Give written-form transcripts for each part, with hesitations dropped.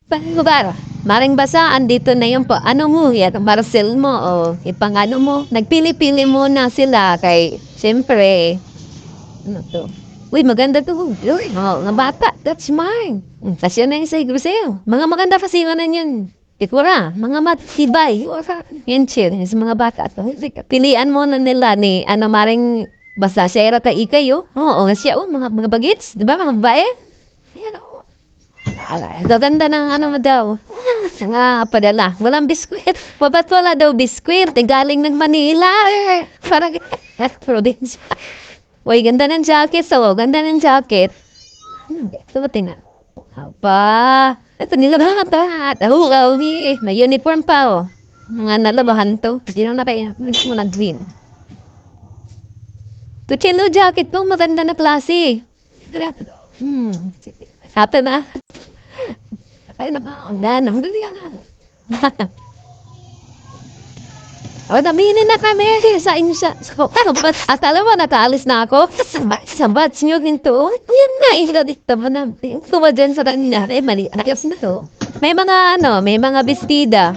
Paano ba? Maring basa, andito na yung pa, ano mo, yan, Marcel mo, o ipangano mo. Nagpili-pili muna sila kay, siyempre, ano to? Uy, maganda to. Uy, mga bata, that's mine. Tapos yan na yung sa sa'yo. Mga maganda pasiwanan yun. Ikura, mga matibay. Yan chill, yung sa mga bata to. Pilian mo na nila ni, ano, maring basa, siya ka ikayo. Oo, siya, mga bagits, di ba, mga babae? Ayan, gaganda ng ano mo daw. Nga padala. Walang biskwit. Ba't wala daw biskwit? Galing ng Manila. Parang probinsya. Uy, ganda ng jacket. So, ganda ng jacket. Ito ba tingnan? Apa? Ito nila ba ata? May uniform pa oh. Mga nalabahan to. Hindi na kaya. Mo na green. Ito chilo jacket to. Maganda na klase. Happy na. Ay, nakakanda na. O, daminin na kami sa inyo sa... At alam mo, nakaalis na ako. Sa batch nyo ginto. Yan na, ilo dito mo na. Kuma dyan sa kanya. Eh, mali. Ayos na to. May mga ano, may mga bestida.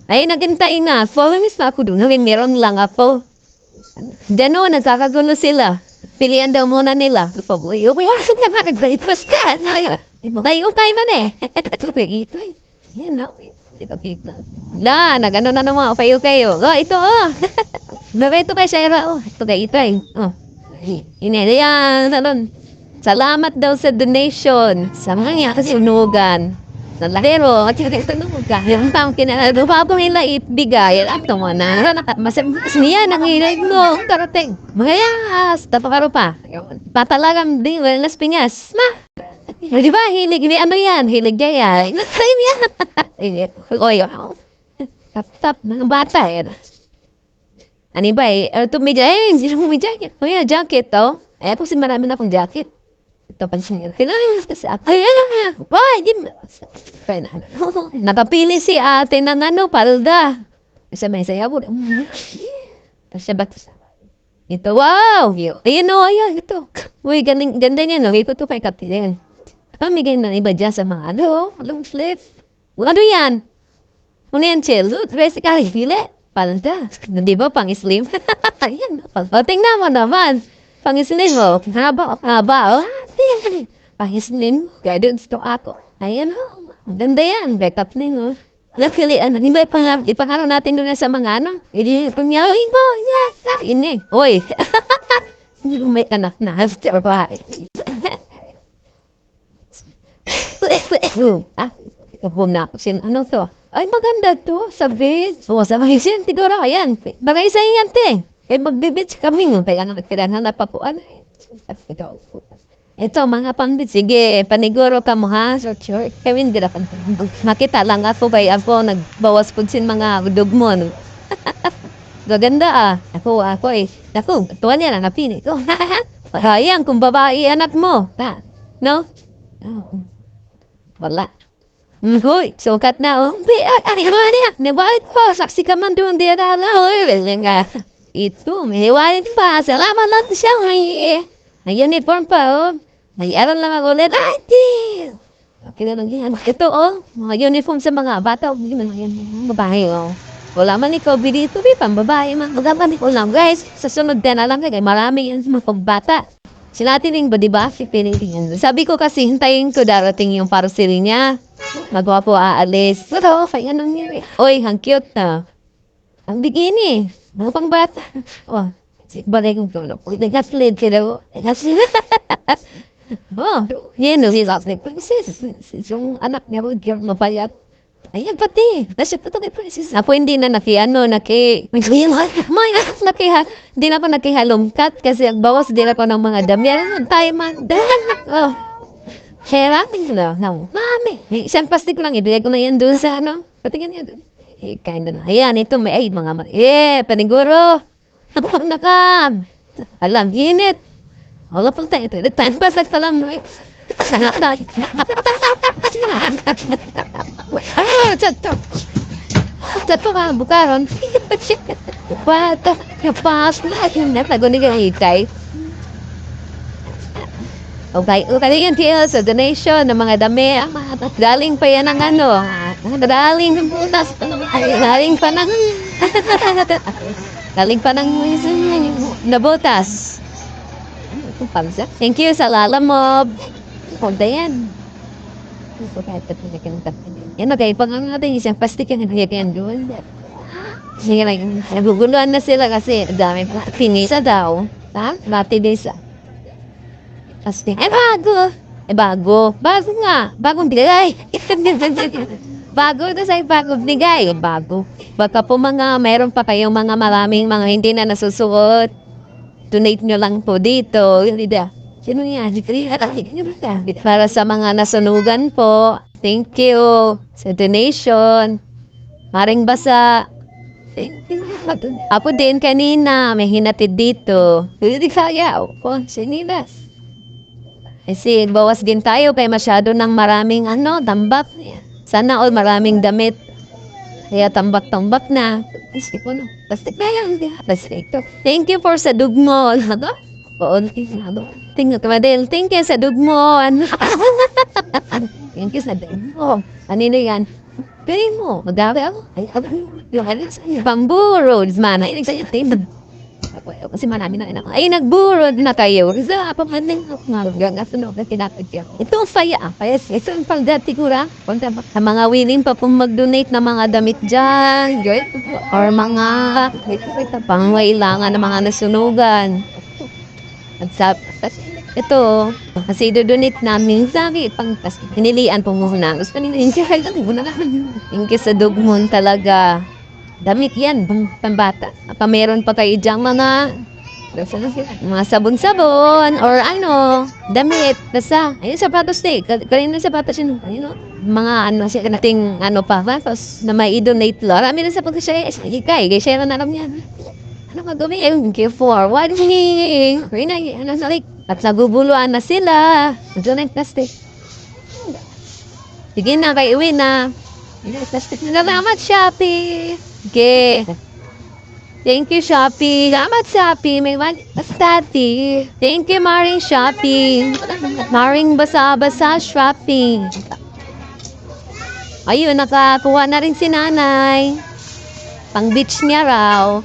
Ay, nagintay na. Follow miss na ako doon. Meron lang ako. Dano, nagkakagulo sila. Pilihan daw muna nila. Uy, asok na mag-breakfast ka. Kayo tayo man eh. Ito eh. Yan na. La, nag-ano na naman. Kayo. Oh, ito oh. Ito kay Shaira. Oh, ito kay Itay. Oh. Yan. Salamat daw sa donation. Sa mga kasi unugan. Pero, at ito unugan. Yung taong kinalago. Paano nila ibigay? Ito mo na. Mas niya, nanginig mo. Tarating. Magayas. Tapakaro pa. Patalagang di. Las Piñas. Ma. Di ba? Hilig. Ano yan? Hilig niya yan. Same yan. Oy. Tap. Mga bata yan. Ano ba eh? Ito may jacket. Hindi mo may jacket. Oy, jacket to. Eh, po si marami na akong jacket. Ito pansin niya. Kailangan kasi ako. Ay, boy, di mo. Napapili si ate ng ano, palda. Isa may sayaw. Tapos siya ba't ito, wow! Ayun o, ayan, ito. Uy, ganda niya, no? Ito to kay Kapten. Pamigay na iba dyan sa mga ano, long sleeve. Ano yan? Ano yan, chill? Dress ka, fili. Palda. Di ba, pang-slim? Ayan. O, tingnan mo naman. Pang-slim mo. Haba. Pang-slim. Kaya doon ito ako. Ayan o. Ganda yan. Backup na yun. Napilian. Di ba, ipangaraw natin doon sa mga ano? Hindi, pangyawin mo. Ini. Uy. Hindi mo may anak na. After pa. Kapum na ako. Ano to? Ay, maganda to. Sabi. Sa mga isin. Siguro, ayan. Bagay sa iyan, te. Eh, magbibits kami. Kaya kailangan na papuan. Ito, mga pambit. Sige, paniguro ka mo, ha? So, sure. Kevin, gila ka. Makita lang ako kay ako. Nagbawas po sin mga dugmo. Gaganda, ah. Ako eh. Ako, tuwan yan, napili ko. Hayang, kung babae, anak mo. Ha? No? Wala. Hoy, sukat na, oh. Ano niya? Niwalit pa. Saksi ka man doon. Di na nga. Ito, may niwalit pa. Salamat lang siya. May uniform pa, oh. Nag-aaral lang ako ulit. Ay, deal! Okay na lang yan. Ito, oh. Mga uniform sa mga bata. Mga babae, oh. Wala man ikaw, dito, pambabae man. Wala man ikaw lang, guys. Sa sunod din, alam ka, marami yan sa mga pagbata. Sila tining ba, diba? Pinitingin. Sabi ko kasi, hintayin ko darating yung parcel niya. Magwapo aalis. Pero, kaya anong yun? Oy, ang cute na. Ang bikini. Mga pangbata. Oh, balik ko. Nag-slid sila. Nag-slid. Oh, yan o, yung anak niya, mapayat. Ayan, pati. Nasa ito kay Princess. Ako hindi na hindi na ako nakihalumkat kasi ang bawas din ako ng mga dami. Tayo man. Oh. Herating na. Mami. Isang plastic lang. Ibigay ko na yan doon sa ano. Patingin niya doon. Kinda na. Ayan, ito may mga paniguro. Ako nakam. Alam, init. Wala pang tayo ito. Time pass lang talang no. Tato ka, bukaron. Pato, kapas na. Nago ni kang itay. Okay, yun sa donation ng mga dami. Galing pa yan ng ano. Galing ng butas. Galing pa ng... Galing pa ng... Nabutas. Thank you sa Lalamove. Yan. Yan, okay. Pag ang natin isang plastic yung nagyagan doon. Sige lang, naguguluhan na sila kasi dami pa. Pinisa daw. Ha? Bati din sa... Plastic. Bago! Bago. Bago nga. Bagong bigay. Bago na sa bagong bigay. Bago. Baka po mayroon pa kayong maraming mga hindi na nasusuot. Donate nyo lang po dito. Sino yan? Para sa mga nasunugan po. Thank you sa donation. Maring basa. Apo din kanina, may hinatid dito. Hindi kaya po, sinilas. Kasi bawas din tayo kaya masyado ng maraming tambak. Sana all maraming damit. Kaya tambak-tambak na. Isip ko plastic na yan. Plastic to. Thank you for sa dugmo. Tingnan ka madel. Thank you sa dugmo. Thank you sa dugmo. Anino yan? Pwede mo. Magabi ako. Bamboo roads man. Ay, nagsayatin. Kasi marami na ako. Ay, nagburod na kayo. Kasi pamanin ako nga. Gasunod na kinapagyan. Ito ang faya. Ito ang pagdati ko ra. Sa mga willing pa pong mag-donate na mga damit dyan. Or mga pangwailangan ng mga nasunugan. At sa ito, kasi dodonate namin sa akin, hinilian po muna. Gusto nila, thank you sa dugmon talaga. Damit yan, pambata. Meron pa kayo dyang mga sabon-sabon, or damit. Basta, ayun, sapatos na kanina sapatos yun, mga siya nating pa, tapos na may i-donate lang. Marami na sa pag-share, kaya na alam niya. Magawin? Thank you for watching. At nagubuluan na sila. Diyan ang plastic. Sige na, kayo uwi na. Salamat, Shopee. Okay. Thank you, Shopee. Salamat, Shopee. May bastati. Thank you, Maring Shopee. Maring basa-basa Shopee. Ayun, nakakuha na rin si nanay. Pang beach niya raw.